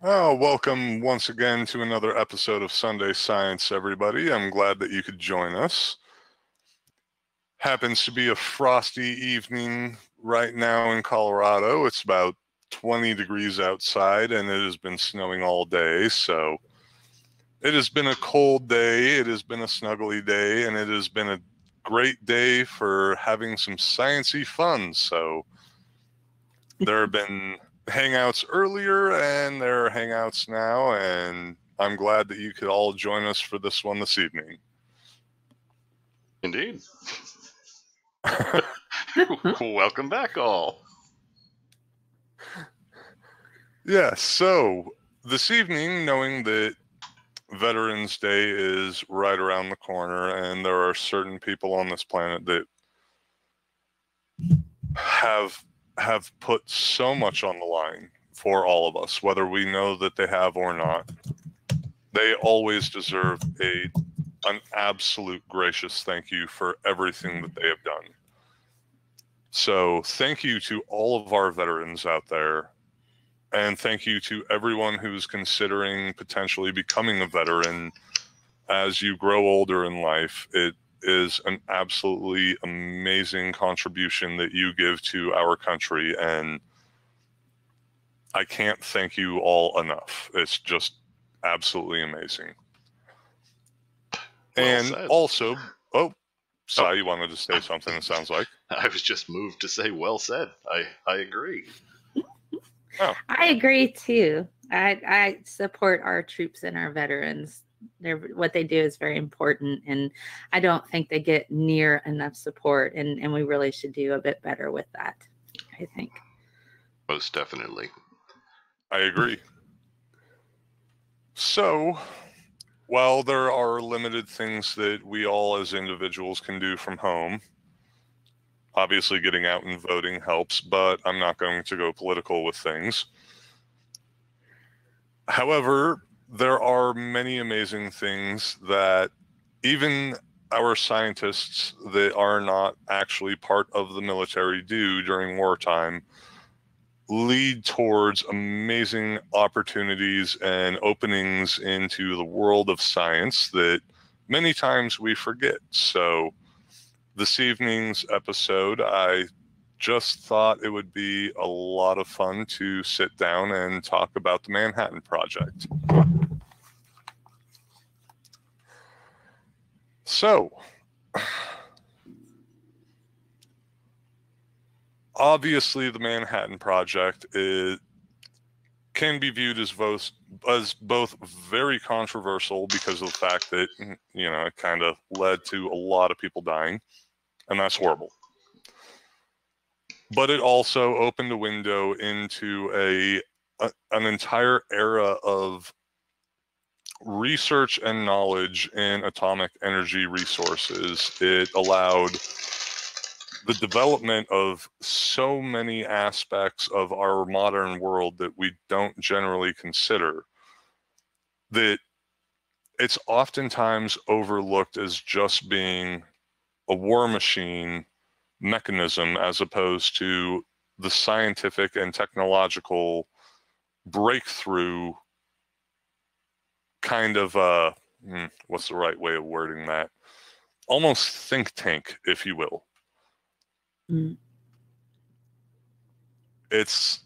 Oh, welcome once again to another episode of Sunday Science, everybody. I'm glad that you could join us. Happens to be a frosty evening right now in Colorado. It's about 20 degrees outside and it has been snowing all day. So it has been a cold day, it has been a snuggly day, and it has been a great day for having some sciencey fun. So there have been hangouts earlier and there are hangouts now, and I'm glad that you could all join us for this one this evening. Indeed. Welcome back, all. Yeah, so this evening, knowing that Veterans Day is right around the corner and there are certain people on this planet that have put so much on the line for all of us, whether we know that they have or not, they always deserve an absolute gracious thank you for everything that they have done. So thank you to all of our veterans out there, and thank you to everyone who's considering potentially becoming a veteran as you grow older in life. It is an absolutely amazing contribution that you give to our country, and I can't thank you all enough. It's just absolutely amazing. Well and said. also, Sai, you wanted to say something, it sounds like. I was just moved to say well said. I agree. Oh. I agree too. I support our troops and our veterans. What they do is very important, and I don't think they get near enough support, and we really should do a bit better with that, I think. Most definitely. I agree. So, while there are limited things that we all as individuals can do from home, obviously getting out and voting helps, but I'm not going to go political with things. However, there are many amazing things that even our scientists that are not actually part of the military do during wartime, lead towards amazing opportunities and openings into the world of science that many times we forget. So this evening's episode, I just thought it would be a lot of fun to sit down and talk about the Manhattan Project. So, obviously the Manhattan Project can be viewed as both very controversial because of the fact that, it kind of led to a lot of people dying, and that's horrible. But it also opened a window into an entire era of research and knowledge in atomic energy resources. It allowed the development of so many aspects of our modern world that we don't generally consider, that it's oftentimes overlooked as just being a war machine mechanism as opposed to the scientific and technological breakthrough kind of, what's the right way of wording that? Almost think tank, if you will. Mm. It's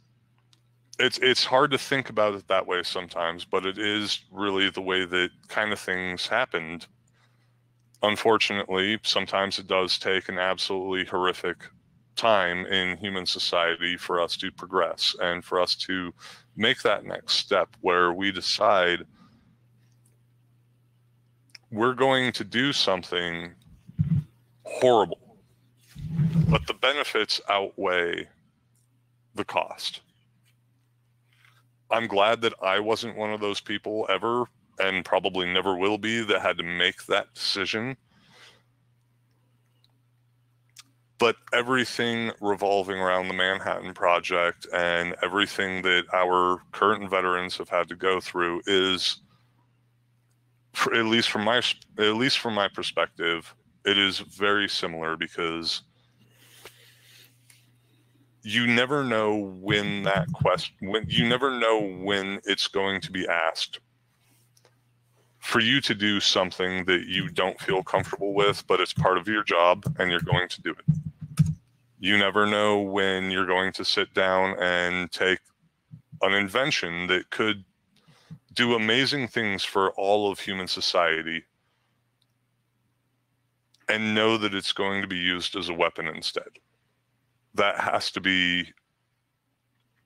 hard to think about it that way sometimes, but it is really the way that kind of things happened. Unfortunately, sometimes it does take an absolutely horrific time in human society for us to progress and for us to make that next step where we decide we're going to do something horrible, but the benefits outweigh the cost. I'm glad that I wasn't one of those people ever, and probably never will be, that had to make that decision. But everything revolving around the Manhattan Project and everything that our current veterans have had to go through is, at least from my perspective, it is very similar, because you never know when that you never know when it's going to be asked for you to do something that you don't feel comfortable with, but it's part of your job and you're going to do it. You never know when you're going to sit down and take an invention that could do amazing things for all of human society and know that it's going to be used as a weapon instead. That has to be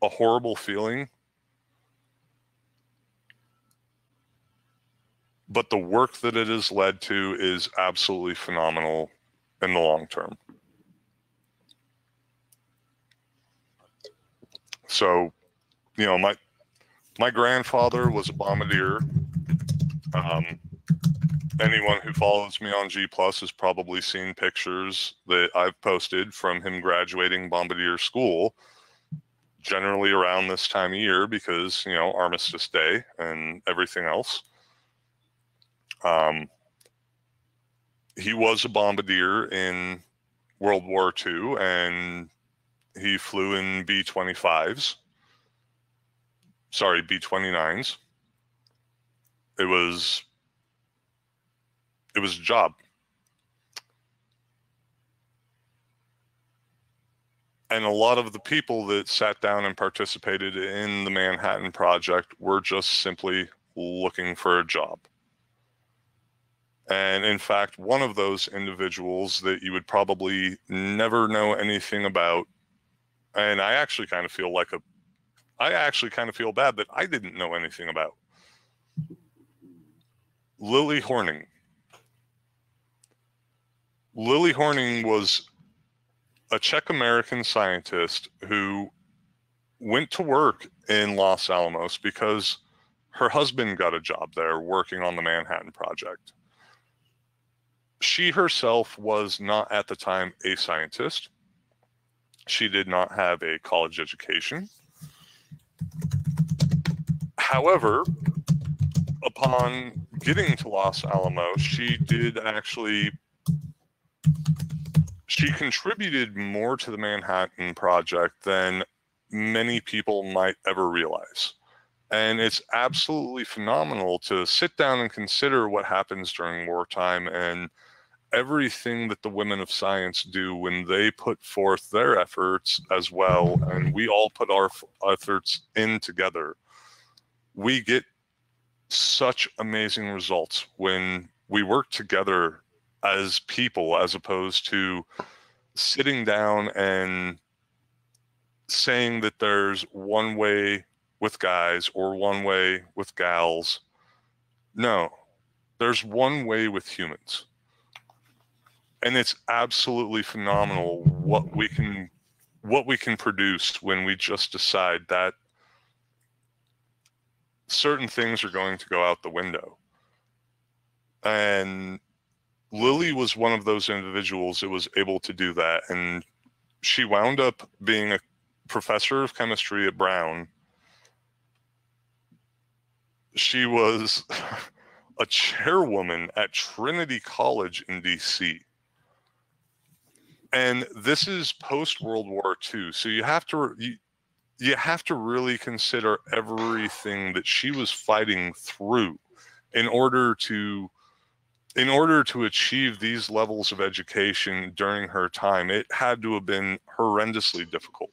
a horrible feeling. But the work that it has led to is absolutely phenomenal in the long term. So, you know, my grandfather was a bombardier. Anyone who follows me on G Plus has probably seen pictures that I've posted from him graduating bombardier school, generally around this time of year because, you know, Armistice Day and everything else. He was a bombardier in World War II, and he flew in B-25s. Sorry, B-29s. It was a job. And a lot of the people that sat down and participated in the Manhattan Project were just simply looking for a job. And in fact, one of those individuals that you would probably never know anything about, and I actually kind of feel bad that I didn't know anything about, Lily Horning. Lily Horning was a Czech-American scientist who went to work in Los Alamos because her husband got a job there working on the Manhattan Project. She herself was not at the time a scientist. She did not have a college education. However, upon getting to Los Alamos, she contributed more to the Manhattan Project than many people might ever realize. And it's absolutely phenomenal to sit down and consider what happens during wartime and everything that the women of science do when they put forth their efforts as well, and we all put our efforts in together. We get such amazing results when we work together as people, as opposed to sitting down and saying that there's one way with guys or one way with gals. No, there's one way with humans. And it's absolutely phenomenal what we can produce when we just decide that certain things are going to go out the window. And Lily was one of those individuals that was able to do that. And she wound up being a professor of chemistry at Brown. She was a chairwoman at Trinity College in DC. And this is post-World War II. So you have to really consider everything that she was fighting through in order to achieve these levels of education during her time. It had to have been horrendously difficult.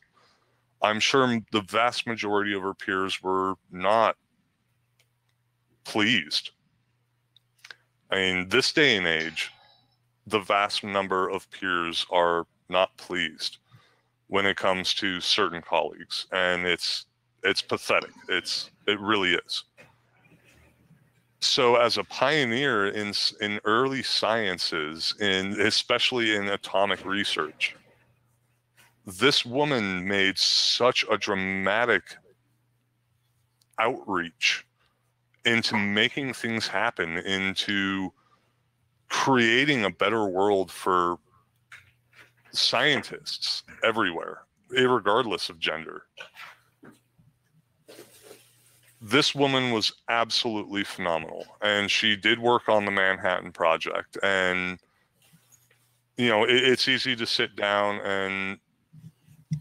I'm sure the vast majority of her peers were not pleased. I mean, this day and age, the vast number of peers are not pleased when it comes to certain colleagues, and it's pathetic. It really is. So as a pioneer in early sciences, especially in atomic research, this woman made such a dramatic outreach into making things happen, into creating a better world for scientists everywhere, regardless of gender. This woman was absolutely phenomenal, and she did work on the Manhattan Project. And, you know, it's easy to sit down and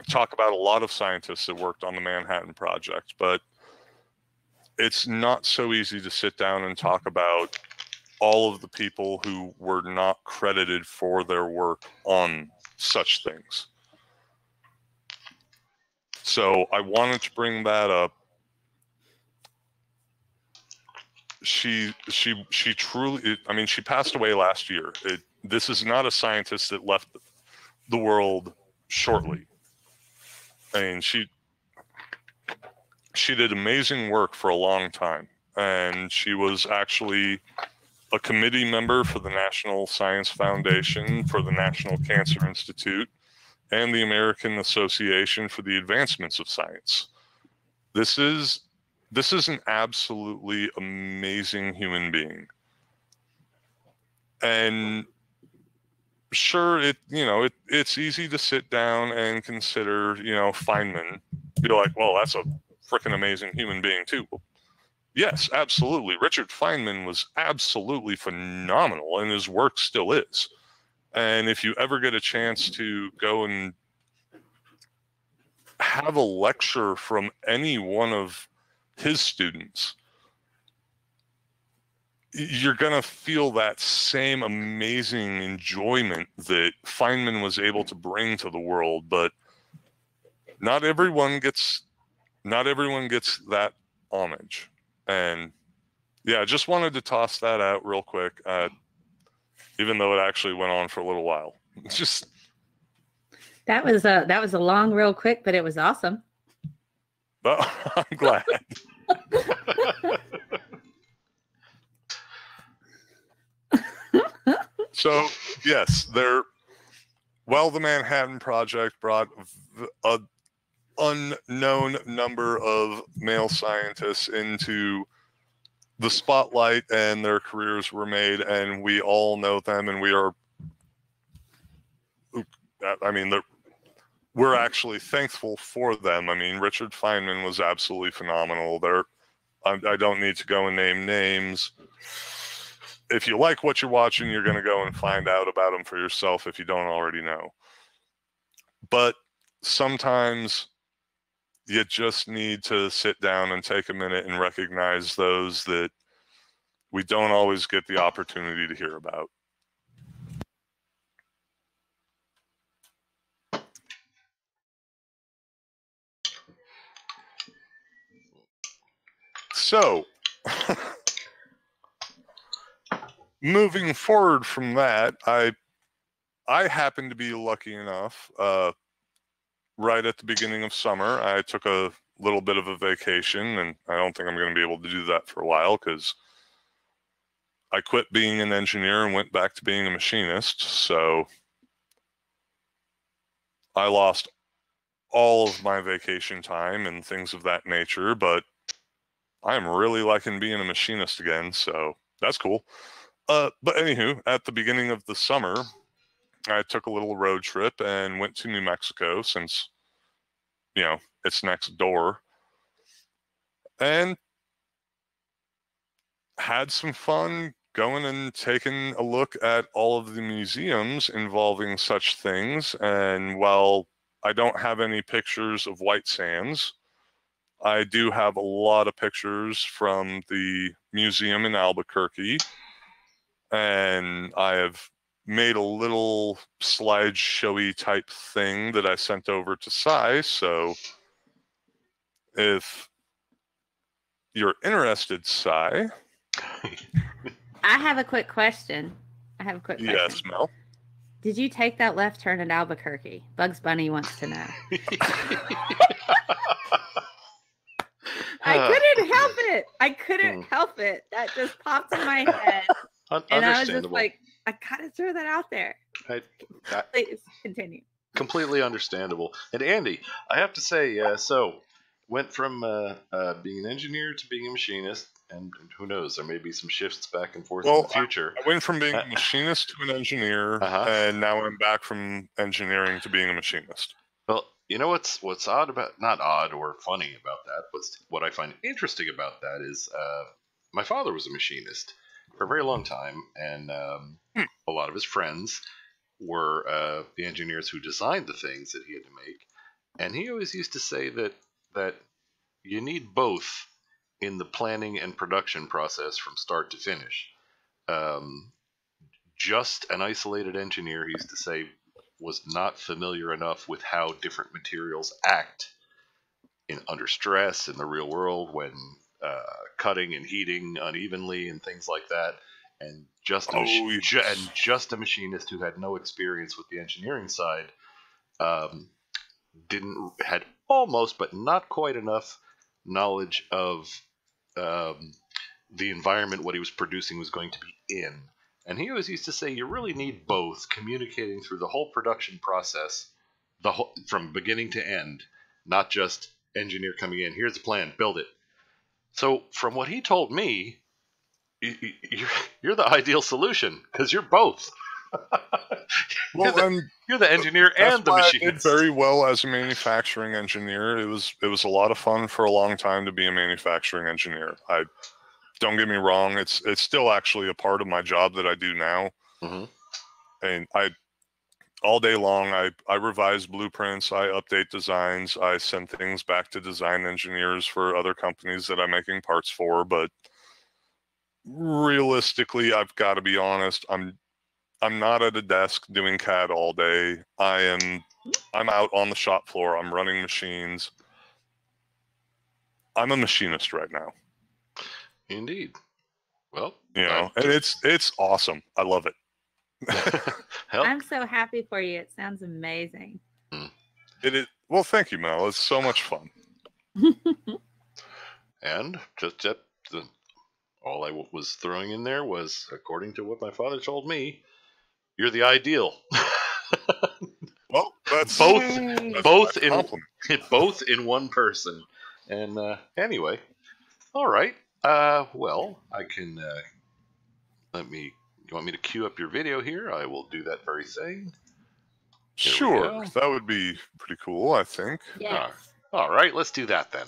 talk about a lot of scientists that worked on the Manhattan Project, but it's not so easy to sit down and talk about all of the people who were not credited for their work on such things. So I wanted to bring that up. She truly, I mean, she passed away last year. This is not a scientist that left the world shortly. I mean, she did amazing work for a long time, and she was actually a committee member for the National Science Foundation, for the National Cancer Institute, and the American Association for the Advancements of Science. This is an absolutely amazing human being. And sure, it's easy to sit down and consider, Feynman. Be like, well, that's a freaking amazing human being too. Well, yes, absolutely. Richard Feynman was absolutely phenomenal, and his work still is. And if you ever get a chance to go and have a lecture from any one of his students, you're going to feel that same amazing enjoyment that Feynman was able to bring to the world. But not everyone gets that homage. And yeah, I just wanted to toss that out real quick, even though it actually went on for a little while. Just that was a long, real quick, but it was awesome. Well, I'm glad. So yes, while the Manhattan Project brought an unknown number of male scientists into the spotlight, and their careers were made, and we all know them, and we're actually thankful for them. I mean, Richard Feynman was absolutely phenomenal. I don't need to go and name names. If you like what you're watching, you're going to go and find out about them for yourself if you don't already know. But sometimes you just need to sit down and take a minute and recognize those that we don't always get the opportunity to hear about. So, moving forward from that, I happened to be lucky enough, right at the beginning of summer, I took a little bit of a vacation, and I don't think I'm going to be able to do that for a while because I quit being an engineer and went back to being a machinist. So I lost all of my vacation time and things of that nature, but I'm really liking being a machinist again, so that's cool. But anywho, at the beginning of the summer, I took a little road trip and went to New Mexico since, it's next door, and had some fun going and taking a look at all of the museums involving such things. And while I don't have any pictures of White Sands, I do have a lot of pictures from the museum in Albuquerque, and I have made a little slideshowy type thing that I sent over to Cy. So if you're interested, Cy. I have a quick question. Yes, Mel. Did you take that left turn at Albuquerque? Bugs Bunny wants to know. I couldn't help it. That just popped in my head. And I was just like, I gotta throw that out there. Please continue. Completely understandable. And Andy, I have to say, so went from being an engineer to being a machinist, and who knows, there may be some shifts back and forth in the future. I went from being a machinist to an engineer, and now I'm back from engineering to being a machinist. Well, you know what's odd about, not odd or funny about that, but what I find interesting about that is my father was a machinist for a very long time, and a lot of his friends were the engineers who designed the things that he had to make. And he always used to say that you need both in the planning and production process from start to finish. Um, just an isolated engineer, he used to say, was not familiar enough with how different materials act under stress in the real world when cutting and heating unevenly and things like that. And Yes. just a machinist who had no experience with the engineering side um, had almost but not quite enough knowledge of um, the environment what he was producing was going to be in. And he always used to say you really need both communicating through the whole production process, from beginning to end, not just engineer coming in, here's the plan, build it. So from what he told me, you're the ideal solution because you're both. Well, and You're the engineer that's and the why I machinist. did very well as a manufacturing engineer. It was a lot of fun for a long time to be a manufacturing engineer. Don't get me wrong, it's still actually a part of my job that I do now. Mm-hmm. And all day long, I revise blueprints, I update designs, I send things back to design engineers for other companies that I'm making parts for. But realistically, I've got to be honest, I'm not at a desk doing CAD all day. I'm out on the shop floor. I'm running machines. I'm a machinist right now. Indeed. Well, and it's awesome. I love it. I'm so happy for you. It sounds amazing. It is. Well, thank you, Mel. It's so much fun. And just all I was throwing in there was, according to what my father told me, you're the ideal. Well, that's both in one person. And anyway, all right. Well, I can You want me to queue up your video here? I will do that very thing. Sure, that would be pretty cool, I think. Yes. All right, let's do that then.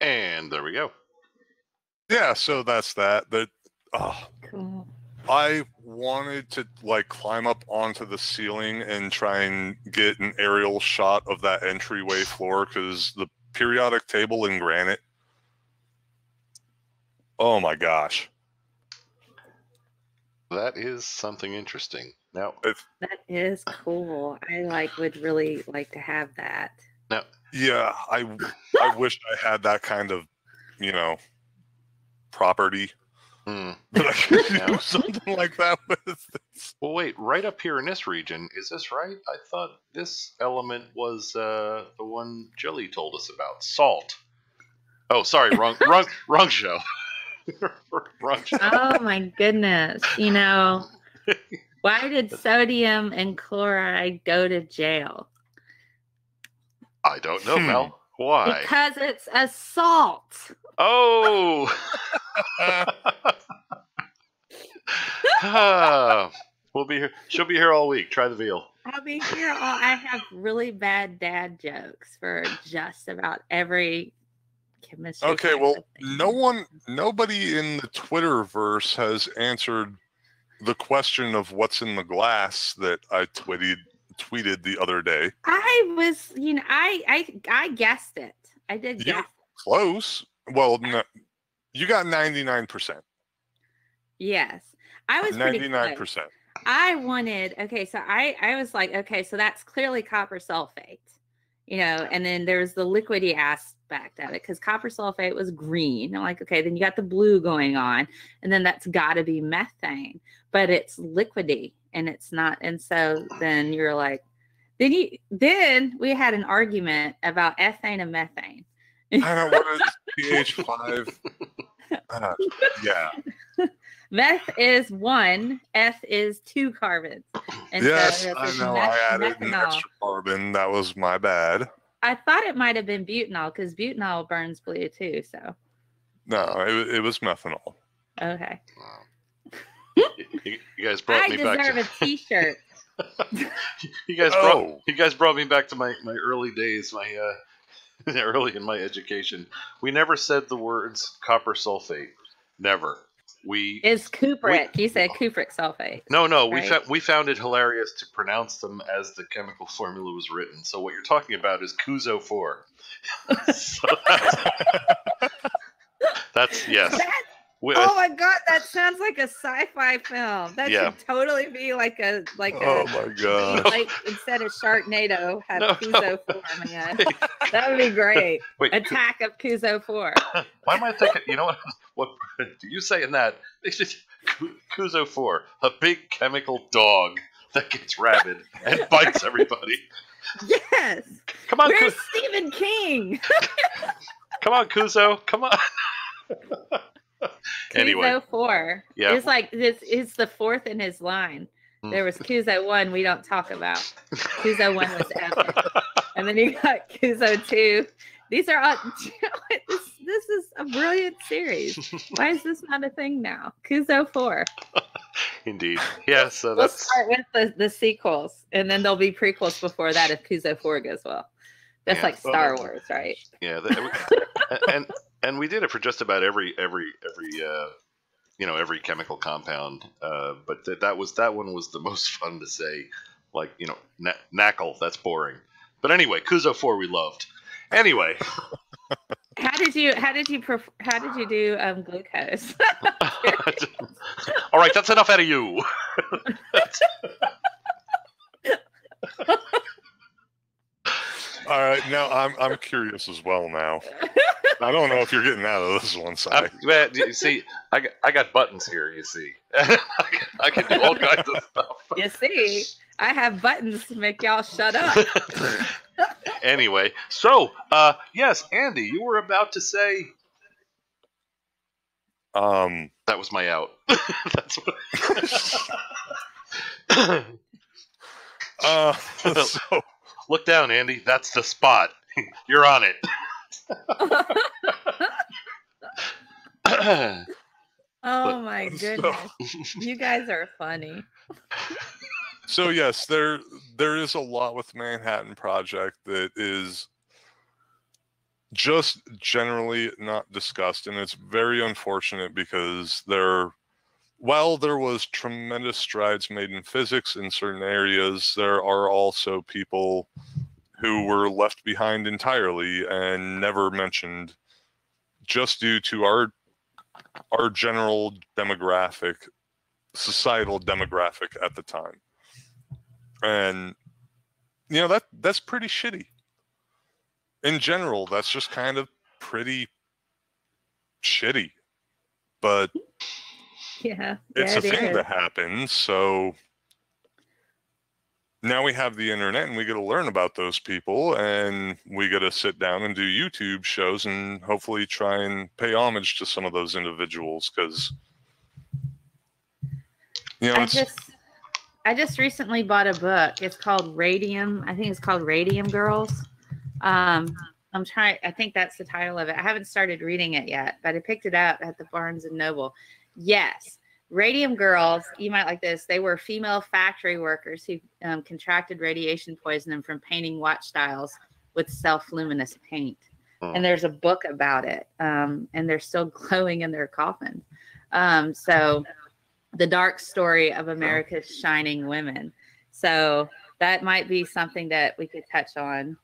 And there we go. Yeah, so that's that. Cool. I wanted to like climb up onto the ceiling and try and get an aerial shot of that entryway floor because the periodic table in granite. Oh my gosh. That is something interesting. Now, That is cool. I would really like to have that. Yeah, I wish I had that kind of, property hmm. that I could do something like that with. Well, wait, right up here in this region, is this right? I thought this element was the one Jilly told us about. Salt. Oh, sorry, wrong show. Wrong show. Oh my goodness. Why did sodium and chloride go to jail? I don't know, Mel. Why? Because it's a salt. Oh. We'll be here. She'll be here all week. Try the veal. I'll be here. I have really bad dad jokes for just about every chemistry. Okay, class, well, I think. nobody in the Twitterverse has answered the question of what's in the glass that I tweeted the other day. I was, I guessed it. I did You guess. close. Well, no, you got 99%. Yes, I was pretty close. 99%. I wanted, okay, so I was like, okay, so that's clearly copper sulfate, and then there's the liquidy aspect of it because copper sulfate was green. I'm like, okay, then you got the blue going on, and then that's got to be methane, but it's liquidy and it's not. And so then you're like, then we had an argument about ethane and methane. I don't know what is pH 5. Yeah. Meth is 1, eth is 2 carbons. And Yes, so I know. I added an extra carbon. That was my bad. I thought it might have been butanol because butanol burns blue too. So No, it was methanol. okay. You guys brought me back. I deserve a T-shirt. You guys brought me back to my early days. Early in my education, we never said the words copper sulfate. Never. It's cupric. You said cupric sulfate. No. Right? We found it hilarious to pronounce them as the chemical formula was written. So what you're talking about is Cuzo 4. So that's yes. Oh my god, that sounds like a sci-fi film. That should totally be like a oh my god. Like instead of Sharknado, have Cuzo 4, man. That would be great. Wait, Attack of Cuzo 4. Why am I thinking? You know what? Do you saying that? Cuzo 4, a big chemical dog that gets rabid and bites everybody. Yes. Come on, where's Stephen King? Come on, Cuzo. Come on. Anyway, Cuzo 4. Yeah. It's like this is the fourth in his line. There was Cuzo 1 we don't talk about. Cuzo 1 was epic. And then you got Cuzo 2. These are all this is a brilliant series. Why is this not a thing now? Cuzo 4. Indeed. Yeah, so we'll start with the sequels, and then there'll be prequels before that if Cuzo 4 goes well. That's like Star Wars, right? Yeah, and we did it for just about every chemical compound. But that one was the most fun to say. Like, knackle, that's boring. But anyway, Cuzo 4 we loved. Anyway, how did you do glucose? All right, that's enough out of you. All right, now I'm curious as well now. I don't know if you're getting out of this one side. You see, I got buttons here. You see, I can do all kinds of stuff. You see, I have buttons to make y'all shut up. Anyway, so yes, Andy, you were about to say. That was my out. That's what. So look down, Andy. That's the spot. You're on it. Oh my goodness. You guys are funny. So yes, there is a lot with Manhattan Project that is just generally not discussed, and it's very unfortunate because while there was tremendous strides made in physics in certain areas, there are also people who were left behind entirely and never mentioned, just due to our general demographic, societal demographic at the time. And that's pretty shitty. In general, that's just kind of pretty shitty. But Yeah, it's a thing is. that happens. So now we have the internet and we get to learn about those people, and we get to sit down and do YouTube shows and hopefully try and pay homage to some of those individuals, because I just recently bought a book. It's called Radium. I think it's called Radium Girls. I think that's the title of it. I haven't started reading it yet, but I picked it up at the Barnes and Noble. Yes. Radium Girls, you might like this. They were female factory workers who contracted radiation poisoning from painting watch dials with self-luminous paint. And there's a book about it. And they're still glowing in their coffins. So the dark story of America's shining women. So that might be something that we could touch on.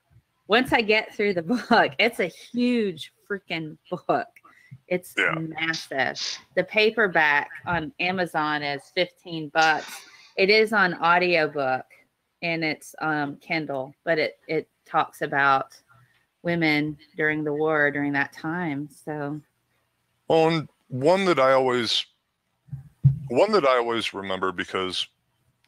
Once I get through the book, it's a huge freaking book. It's massive. The paperback on Amazon is $15. It is on audiobook and it's Kindle, but it talks about women during the war, during that time. So one that I always remember, because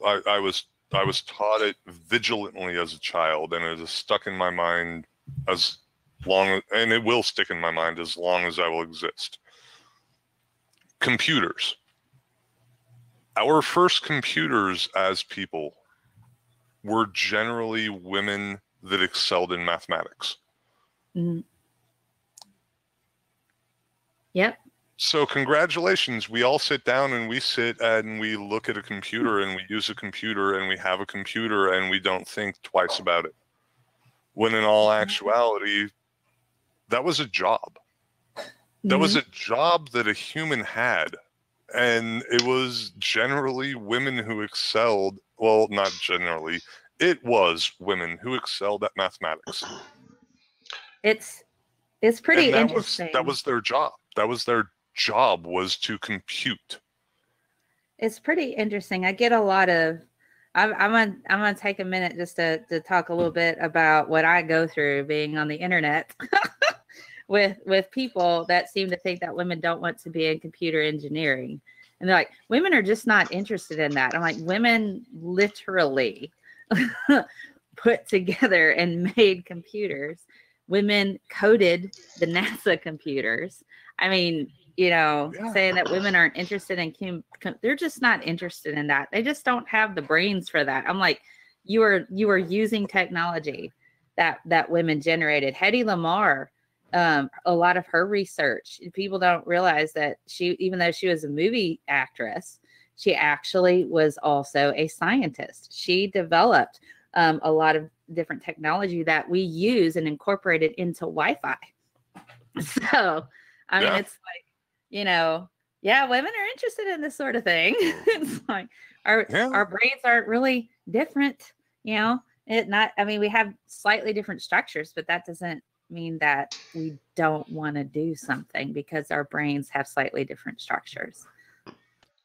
I was taught it vigilantly as a child, and it is stuck in my mind and it will stick in my mind as long as I will exist. Computers. Our first computers as people were generally women that excelled in mathematics. Mm. Yep. So congratulations. We all sit down and we look at a computer and we use a computer and we have a computer and we don't think twice about it. When in all actuality, that was a job. That was a job that a human had. And it was generally women who excelled. Well, not generally. It was women who excelled at mathematics. It's pretty interesting. That was their job. That was their job, was to compute. It's pretty interesting. I get a lot of. I'm gonna take a minute just to talk a little bit about what I go through being on the internet with people that seem to think that women don't want to be in computer engineering, and they're like, women are just not interested in that. I'm like, women literally put together and made computers. Women coded the NASA computers. I mean, saying that women aren't interested in they're just not interested in that. They just don't have the brains for that. I'm like, you are using technology that women generated. Hedy Lamarr, a lot of her research, people don't realize that even though she was a movie actress, she actually was also a scientist. She developed a lot of different technology that we use and incorporated into Wi-Fi. So, I mean, it's like, women are interested in this sort of thing. It's like our brains aren't really different, we have slightly different structures, but that doesn't mean that we don't want to do something because our brains have slightly different structures.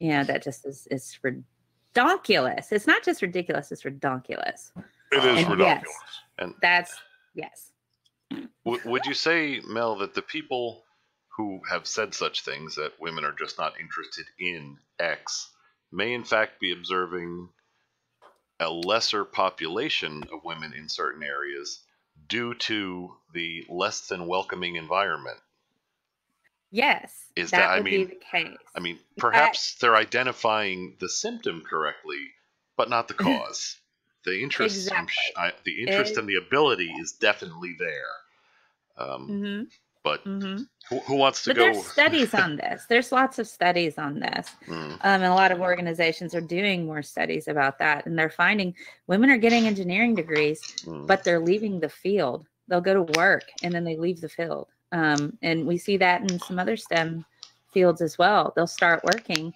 That just is ridiculous. It's not just ridiculous, it's ridiculous. It is ridiculous. Yes, and that's yes. Would you say, Mel, that the people who have said such things, that women are just not interested in X, may in fact be observing a lesser population of women in certain areas due to the less than welcoming environment? Yes, that would be the case. I mean, perhaps they're identifying the symptom correctly, but not the cause. The interest, exactly. The interest and the ability is definitely there. But who wants to go? There's studies on this. There's lots of studies on this. And a lot of organizations are doing more studies about that. And they're finding women are getting engineering degrees, but they're leaving the field They'll go to work and then they leave the field. And we see that in some other STEM fields as well. They'll start working,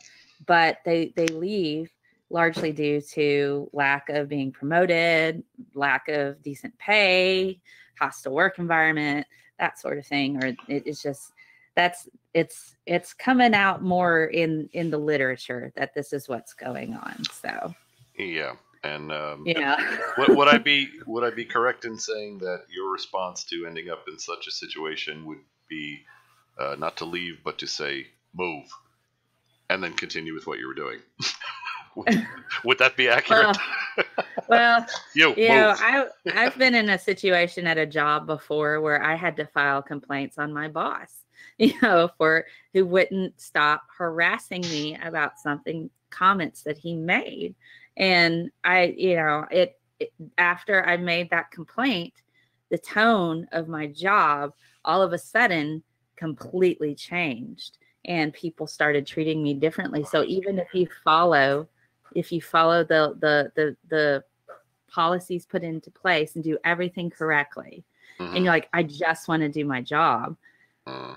but they leave largely due to lack of being promoted, lack of decent pay, hostile work environment, that sort of thing. Or it's just it's coming out more in the literature that this is what's going on. So yeah. And yeah. would I be correct in saying that your response to ending up in such a situation would be not to leave, but to say move, and then continue with what you were doing? would that be accurate? Well, you know, I've been in a situation at a job before where I had to file complaints on my boss, for who wouldn't stop harassing me about comments that he made. And after I made that complaint, the tone of my job all of a sudden completely changed, and people started treating me differently. So even if you follow the policies put into place and do everything correctly, and you're like, I just want to do my job,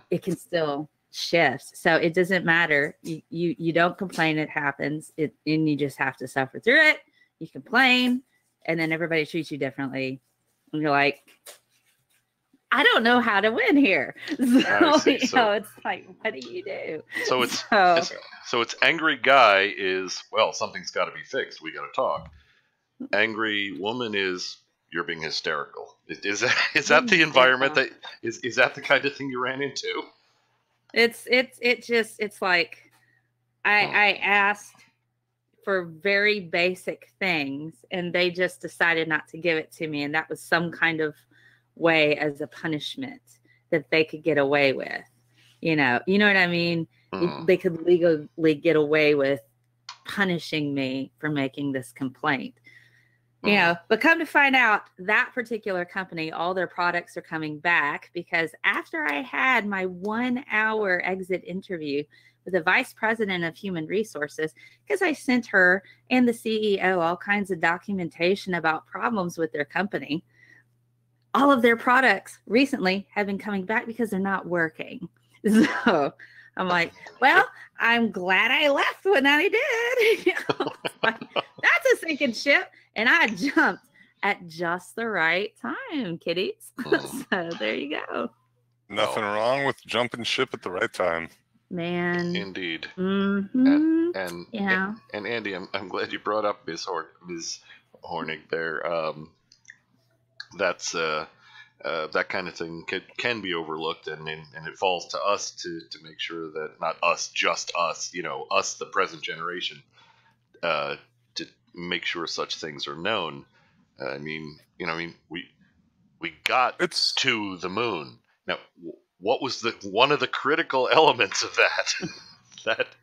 it can still shift. So it doesn't matter. You don't complain, it happens, and you just have to suffer through it. You complain, and then everybody treats you differently, and you're like, I don't know how to win here. So, it's like, what do you do? So it's angry guy is, well, something's got to be fixed, we got to talk. Angry woman is, you're being hysterical. Is that the environment that is that the kind of thing you ran into? It's like I asked for very basic things, and they just decided not to give it to me, and that was some kind of way as a punishment that they could get away with. You know what I mean? They could legally get away with punishing me for making this complaint. But come to find out, that particular company, all their products are coming back, because after I had my 1-hour exit interview with the vice president of human resources, because I sent her and the CEO all kinds of documentation about problems with their company, all of their products recently have been coming back because they're not working. So I'm like, well, I'm glad I left when I did. That's a sinking ship. And I jumped at just the right time, kiddies. So there you go. Nothing wrong with jumping ship at the right time. Man. Indeed. Mm-hmm. And Andy, I'm glad you brought up Ms. Hornig there. That's that kind of thing can be overlooked, and it falls to us to make sure that, not us, just us, us, the present generation, to make sure such things are known. We got to the moon. Now, what was one of the critical elements of that?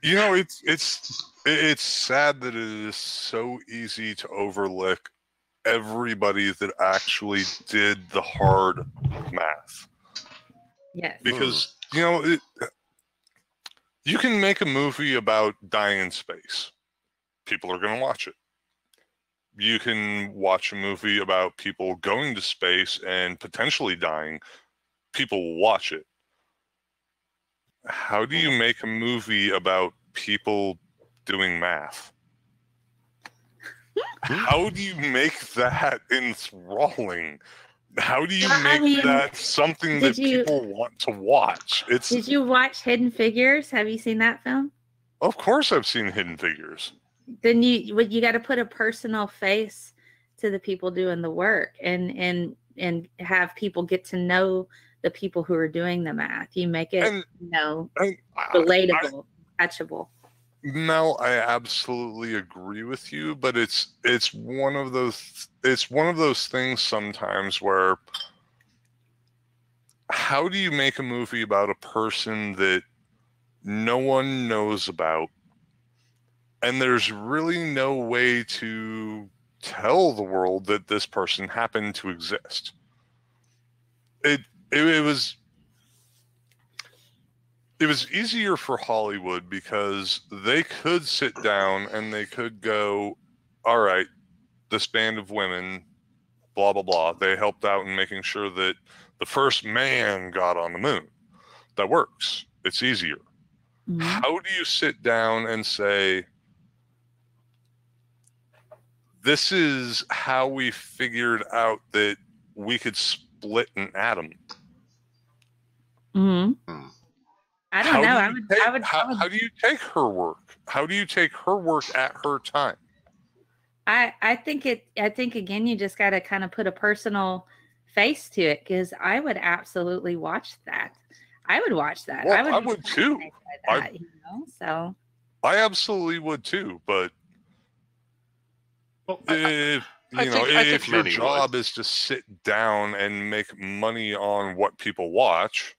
It's sad that it is so easy to overlook everybody that actually did the hard math. Yes. Because, you can make a movie about dying in space. People are going to watch it. You can watch a movie about people going to space and potentially dying. People will watch it. How do you make a movie about people doing math? How do you make that enthralling? How do you make that something that people want to watch? Did you watch Hidden Figures? Have you seen that film? Of course I've seen Hidden Figures. Then you got to put a personal face to the people doing the work, and have people get to know the people who are doing the math. You make it relatable, touchable. No, I absolutely agree with you, but it's one of those things sometimes where, how do you make a movie about a person that no one knows about, and there's really no way to tell the world that this person happened to exist? It was easier for Hollywood because they could sit down and they could go, all right, this band of women blah, blah, blah. They helped out in making sure that the first man got on the moon. That works. It's easier. Mhm. How do you sit down and say, this is how we figured out that we could split an atom? Mhm. Hmm. I don't know. I would. How do you take her work? How do you take her work at her time? I think again, you just got to kind of put a personal face to it, because I would absolutely watch that. I would watch that. Well, I be would too. fascinated by that, so I absolutely would too. But Well, if I think your many job would. is to sit down and make money on what people watch,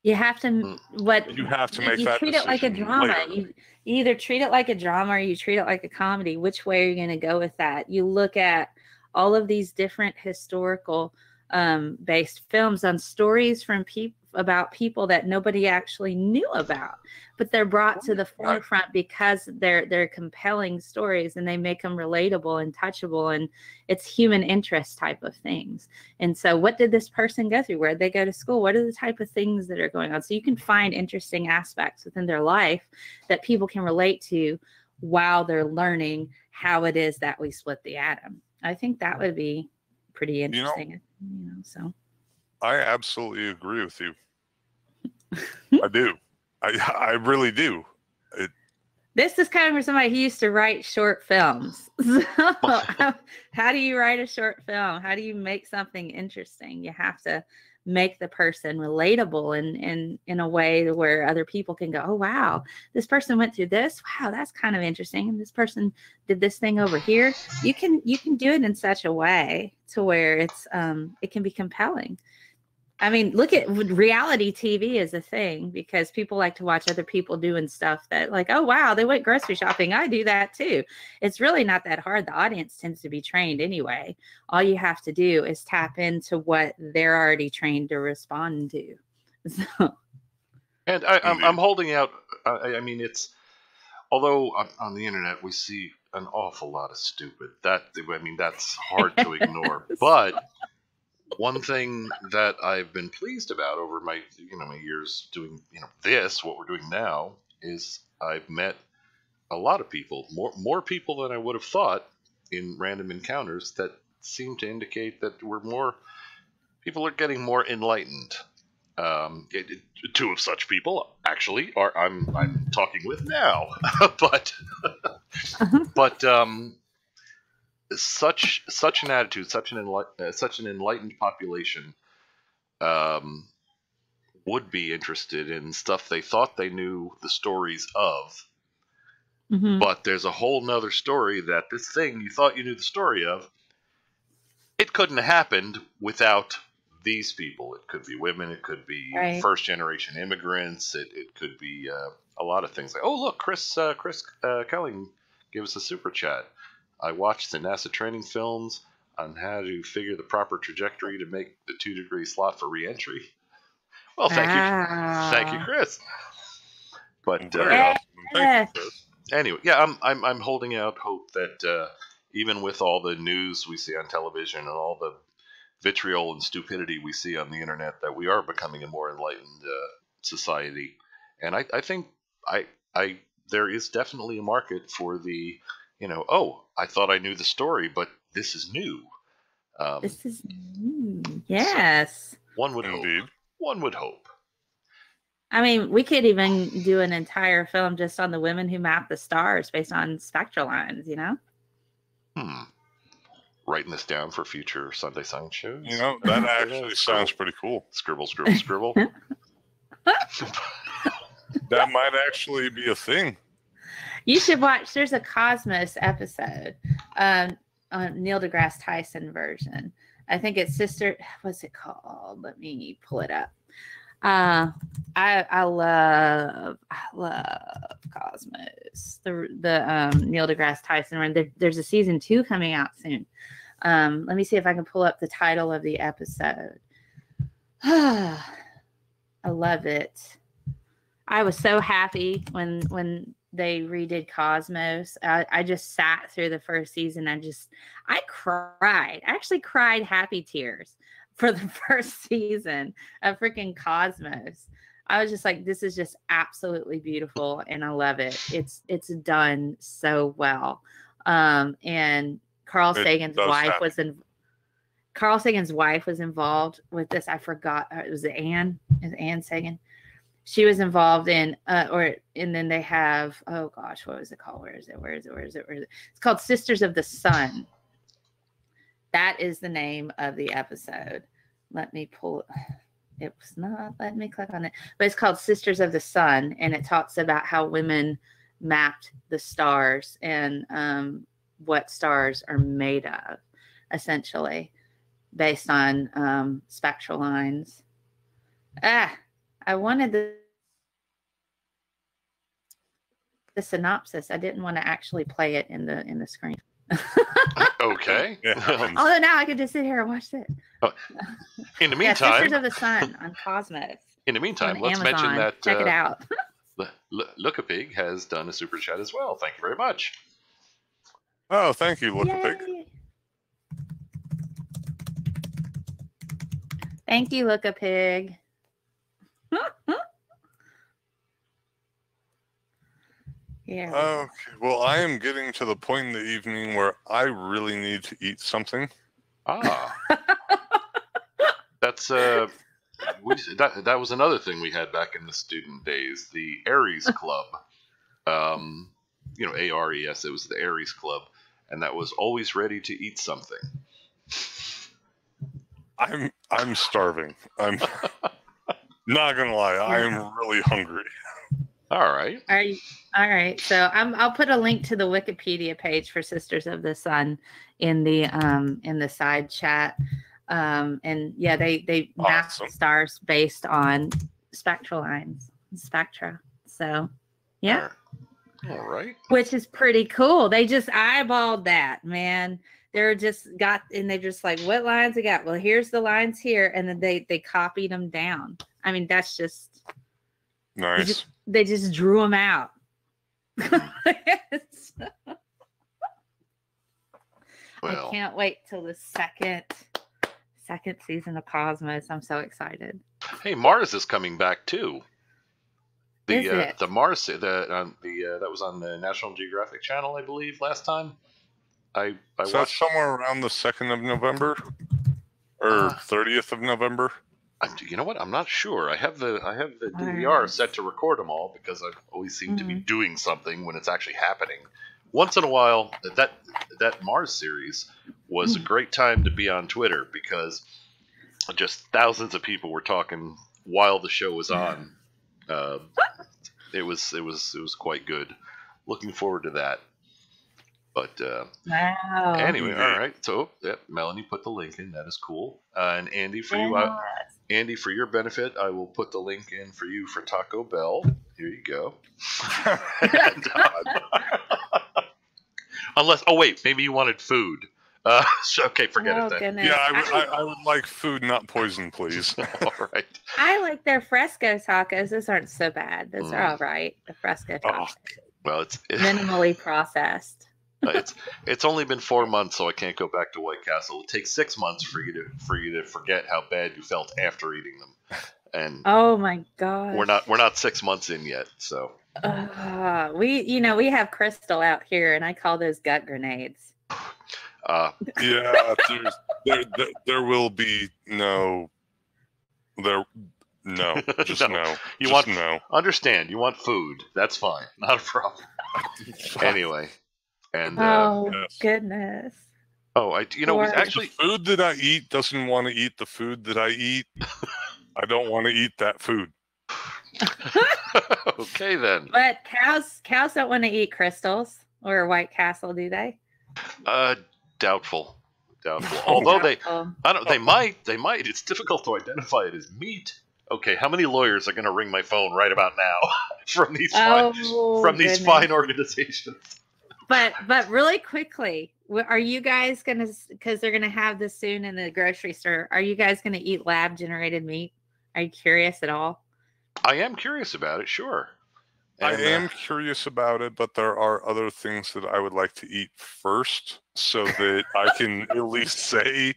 you have to you have to make you that treat it like a decision drama. later. You either treat it like a drama or you treat it like a comedy. Which way are you going to go with that? You look at all of these different historical based films on stories from about people that nobody actually knew about, but they're brought to the forefront because they're compelling stories, and they make them relatable and touchable, and it's human interest type of things. And so what did this person go through? Where did they go to school? What are the type of things that are going on? So you can find interesting aspects within their life that people can relate to while they're learning how it is that we split the atom. I think that would be pretty interesting. So I absolutely agree with you. I do. I really do. This is coming from somebody who used to write short films. So how do you write a short film? How do you make something interesting? You have to make the person relatable in a way where other people can go, oh, wow, this person went through this. Wow, that's kind of interesting. And this person did this thing over here. You can do it in such a way to where it's it can be compelling. I mean, look at reality TV is a thing, because people like to watch other people doing stuff that, like, oh, wow, they went grocery shopping. I do that too. It's really not that hard. The audience tends to be trained anyway. All you have to do is tap into what they're already trained to respond to. So. And I'm holding out. I mean, it's, although on the internet we see an awful lot of stupid. That's hard to ignore. But one thing that I've been pleased about over my years doing what we're doing now, is I've met a lot of people, more people than I would have thought, in random encounters, that seem to indicate that people are getting more enlightened. Two of such people actually are I'm talking with now, but such an attitude, such an enlightened population would be interested in stuff they thought they knew the stories of. Mm-hmm. But there's a whole nother story, that this thing you thought you knew the story of, it couldn't have happened without these people. It could be women, it could be first generation immigrants, it could be a lot of things. Like, oh look, Chris Kelling gave us a super chat. I watched the NASA training films on how to figure the proper trajectory to make the 2-degree slot for re-entry. Well, thank you, Chris. But Thank you, Chris. Anyway, yeah, I'm holding out hope that even with all the news we see on television and all the vitriol and stupidity we see on the internet, that we are becoming a more enlightened society. And I think there is definitely a market for the, oh, I thought I knew the story, but this is new. This is new. Yes. So one would Indeed. hope. One would hope. I mean, we could even do an entire film just on the women who map the stars based on spectral lines, Writing this down for future Sunday Science shows. That actually sounds pretty cool. Scribble, scribble, scribble. That might actually be a thing. You should watch. There's a Cosmos episode, on Neil deGrasse Tyson version. I think it's Sister. What's it called? Let me pull it up. I love Cosmos. The Neil deGrasse Tyson one. There's a season 2 coming out soon. Let me see if I can pull up the title of the episode. I love it. I was so happy when they redid Cosmos. I just sat through the first season. I cried. I actually cried happy tears for the first season of freaking Cosmos. I was just like, this is just absolutely beautiful, and I love it. It's done so well. And Carl Sagan's wife was involved with this. I forgot. It was Anne. Is Anne Sagan? She was involved in, and then they have, oh gosh, what was it called? Where is it? It's called Sisters of the Sun. That is the name of the episode. Let me pull it. Was not letting me click on it, but it's called Sisters of the Sun, and it talks about how women mapped the stars and what stars are made of, essentially, based on spectral lines. I wanted the synopsis. I didn't want to actually play it in the screen. Okay. Although now I can just sit here and watch it. In the meantime, Sisters of the Sun on Cosmos. In the meantime, let's Amazon. mention that Check it out. Look-a-Pig has done a super chat as well. Thank you very much. Oh, thank you, Look-a-Pig. Thank you, Look-a-Pig. Yeah. Okay. Well, I am getting to the point in the evening where I really need to eat something. That's that was another thing we had back in the student days, the Aries Club. ARES, it was the Aries Club, and that was always ready to eat something. I'm starving. I'm not gonna lie, I am really hungry. All right. All right. So I'll put a link to the Wikipedia page for Sisters of the Sun in the side chat. And yeah, they map stars based on spectral lines, spectra. So yeah. All right. Which is pretty cool. They just eyeballed that, man. They're just like, what lines we got? Well, here's the lines here, and then they copied them down. I mean, that's just nice. They just drew them out. Well, I can't wait till the second season of Cosmos. I'm so excited. Hey, Mars is coming back too. The Mars that was on the National Geographic Channel, I believe, last time. I watched somewhere around the 2nd of November or 30th of November. You know what? I'm not sure. I have the DVR set to record them all because I always seem to be doing something when it's actually happening. Once in a while, that Mars series was a great time to be on Twitter because just thousands of people were talking while the show was on. It was quite good. Looking forward to that. But wow. Anyway, all right. So Melanie put the link in. That is cool. And Andy, for you, Andy, for your benefit, I will put the link in for you for Taco Bell. Here you go. And, maybe you wanted food. Okay, forget it then. Goodness. Yeah, I would like food, not poison, please. All right. I like their fresco tacos. Those aren't so bad. Those are all right. The fresco tacos. Well, it's minimally processed. It's only been 4 months, so I can't go back to White Castle. It takes 6 months for you to forget how bad you felt after eating them. And oh my god, we're not 6 months in yet, so. We have Crystal out here, and I call those gut grenades. Yeah, there will be no. Understand? You want food? That's fine, not a problem. Anyway. And goodness. The food that I eat doesn't want to eat the food that I eat. I don't want to eat that food. Okay then. But cows don't want to eat crystals or White Castle, do they? Doubtful. Although they might. It's difficult to identify it as meat. Okay, how many lawyers are going to ring my phone right about now from these fine organizations? But really quickly, are you guys going to, because they're going to have this soon in the grocery store, are you guys going to eat lab generated meat? Are you curious at all? I am curious about it, sure. I And, am curious about it, but there are other things that I would like to eat first so that I can at least say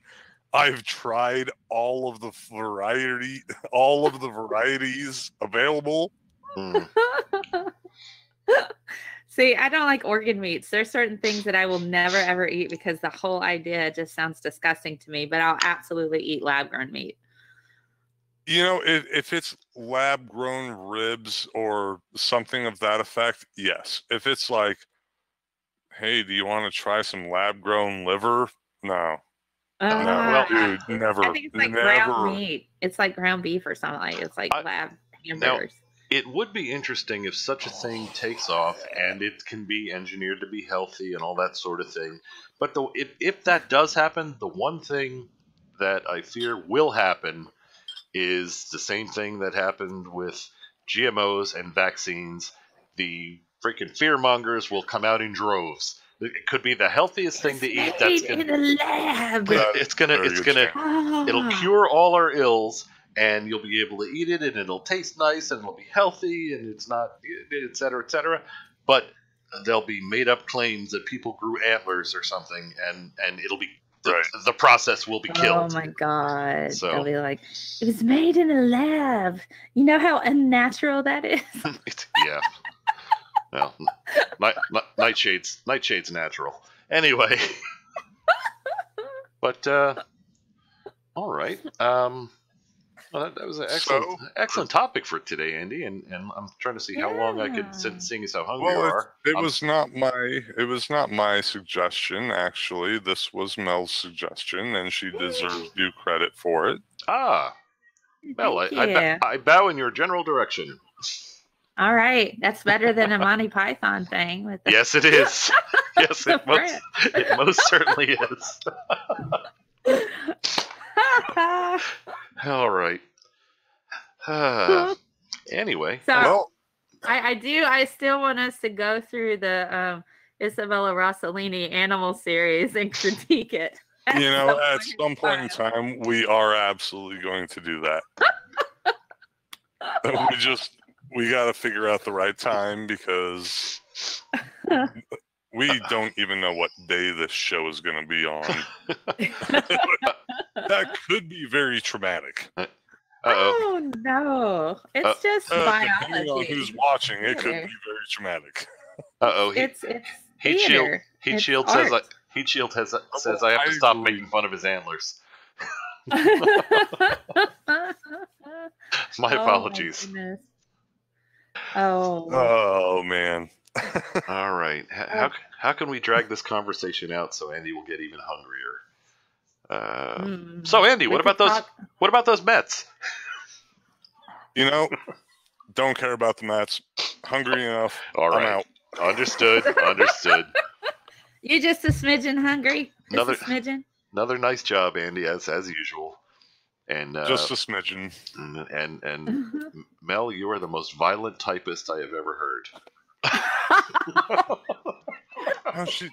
I've tried all of the varieties available. mm, See, I don't like organ meats. There's certain things that I will never ever eat because the whole idea just sounds disgusting to me, but I'll absolutely eat lab grown meat. You know, if it's lab grown ribs or something of that effect, yes. If it's like, hey, do you want to try some lab grown liver? No. No, Ah, dude, never, I think it's like ground never. meat. It's like ground beef or something like it's like I- lab now, hamburgers. it would be interesting if such a thing takes off and it can be engineered to be healthy and all that sort of thing. But if that does happen, the one thing that I fear will happen is the same thing that happened with GMOs and vaccines. The freaking fearmongers will come out in droves. It could be the healthiest thing to eat. That's Made in gonna, a lab. it'll Ah. cure all our ills, and you'll be able to eat it, and it'll taste nice, and it'll be healthy, and it's not, et cetera, et cetera. But there'll be made up claims that people grew antlers or something, and it'll be the process will be killed. Oh my god! So- They'll be like, it was made in a lab. You know how unnatural that is. Yeah. Well, Nightshade's natural. Anyway. But all right. Well, that was an excellent topic for today, Andy, and I'm trying to see how long I could, seeing as how hungry you are. It was not my suggestion. Actually, this was Mel's suggestion, and she deserves due credit for it. Ah, Mel, Thank you. I bow in your general direction. All right, that's better than a Monty Python thing. With the Yes, it is. Yes, it most certainly is. All right. Anyway. So Well, I still want us to go through the Isabella Rossellini animal series and critique it. you know, at some point in time, we are absolutely going to do that. We got to figure out the right time because we don't even know what day this show is going to be on. That could be very traumatic. Oh no! It's just Depending on biology. who's watching, it could be Theater. very traumatic. It's Heat Shield. theater. Heat It's Shield art. says. Heat Shield says I have to stop agree. making fun of his antlers. My Oh, apologies. goodness. Oh, Oh man. All right. How can we drag this conversation out so Andy will get even hungrier? So Andy, We what could about those? talk- What about those Mets? You know, don't care about the Mets. Hungry enough. All right. I'm out. Understood. Understood. You just a smidgen hungry? Just Another- a smidgen? Another nice job, Andy, as usual. And Just a smidgen. and Mel, you are the most violent typist I have ever heard. Oh, she's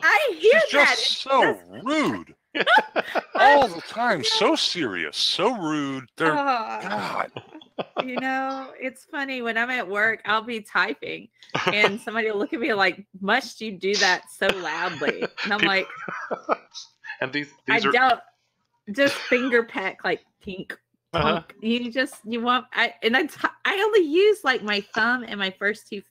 I hear that. just so rude. All the time. So serious. So rude. They're Oh, God. you know, it's funny when I'm at work, I'll be typing and somebody will look at me like, must you do that so loudly? And I'm like, And these I are don't just finger peck like tink. Uh-huh. I only use like my thumb and my first two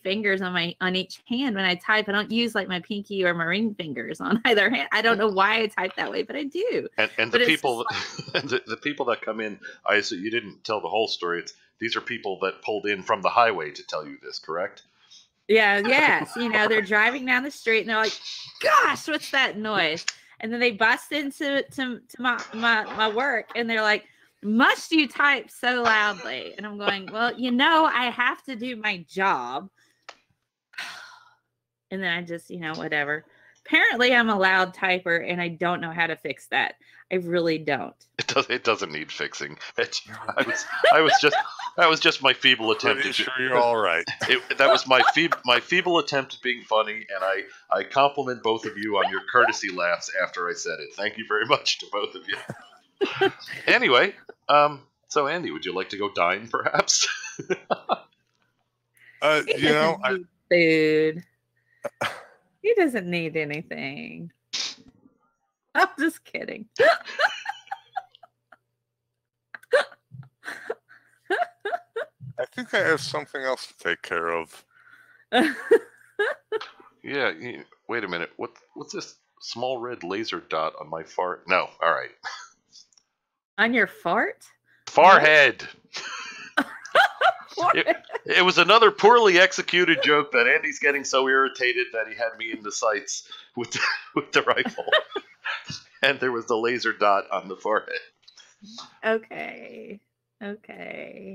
fingers on each hand when I type. I don't use like my pinky or my ring fingers on either hand. I don't know why I type that way, but I do. and But the it's people the people that come in. I assume you didn't tell the whole story. These are people that pulled in from the highway to tell you this, correct? Yeah, yes. You know, they're driving down the street and they're like, gosh, what's that noise? And then they bust into my work and they're like, must you type so loudly? And I'm going, well, you know, I have to do my job. And then I just, whatever. Apparently I'm a loud typer and I don't know how to fix that. I really don't. It doesn't need fixing. I was just my feeble attempt. Pretty sure you're all right. That was my feeble attempt at being funny, and I compliment both of you on your courtesy laughs after I said it. Thank you very much to both of you. Anyway, so Andy, would you like to go dine, perhaps? He You know, doesn't need food. He doesn't need anything. I'm just kidding. I think I have something else to take care of. Yeah. Wait a minute. What's this small red laser dot on my fart? No. All right. On your fart? Farhead. It was another poorly executed joke that Andy's getting so irritated that he had me in the sights with the rifle, and there was the laser dot on the forehead. Okay.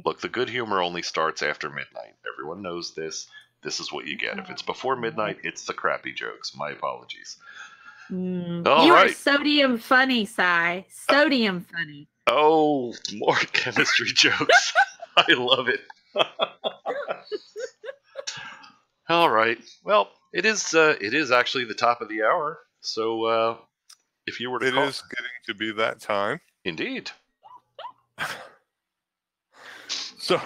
Look, the good humor only starts after midnight. Everyone knows this. This is what you get. If it's before midnight, it's the crappy jokes. My apologies. All You are right. sodium funny, Cy. Sodium funny. Oh, more chemistry jokes. I love it. All right. Well, it is actually the top of the hour. So if you were to It is getting to be that time. Indeed. So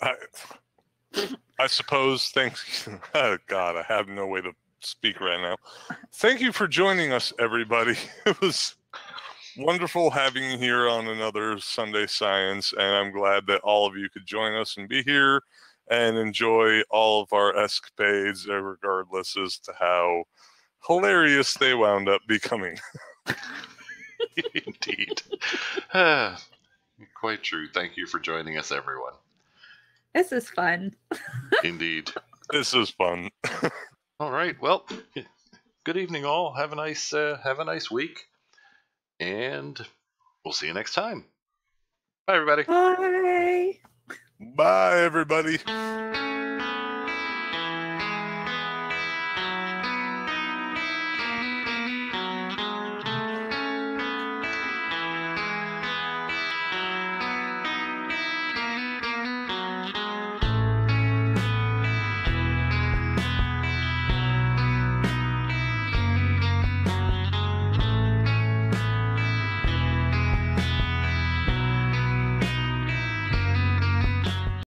I suppose thanks. Oh God, I have no way to speak right now. Thank you for joining us, everybody. It was wonderful having you here on another Sunday Science, and I'm glad that all of you could join us and be here and enjoy all of our escapades, regardless as to how hilarious they wound up becoming. Indeed. Quite true. Thank you for joining us, everyone. This is fun. Indeed. This is fun. All right. Well, good evening, all. Have a nice week, and we'll see you next time. Bye, everybody. Bye. Bye, everybody.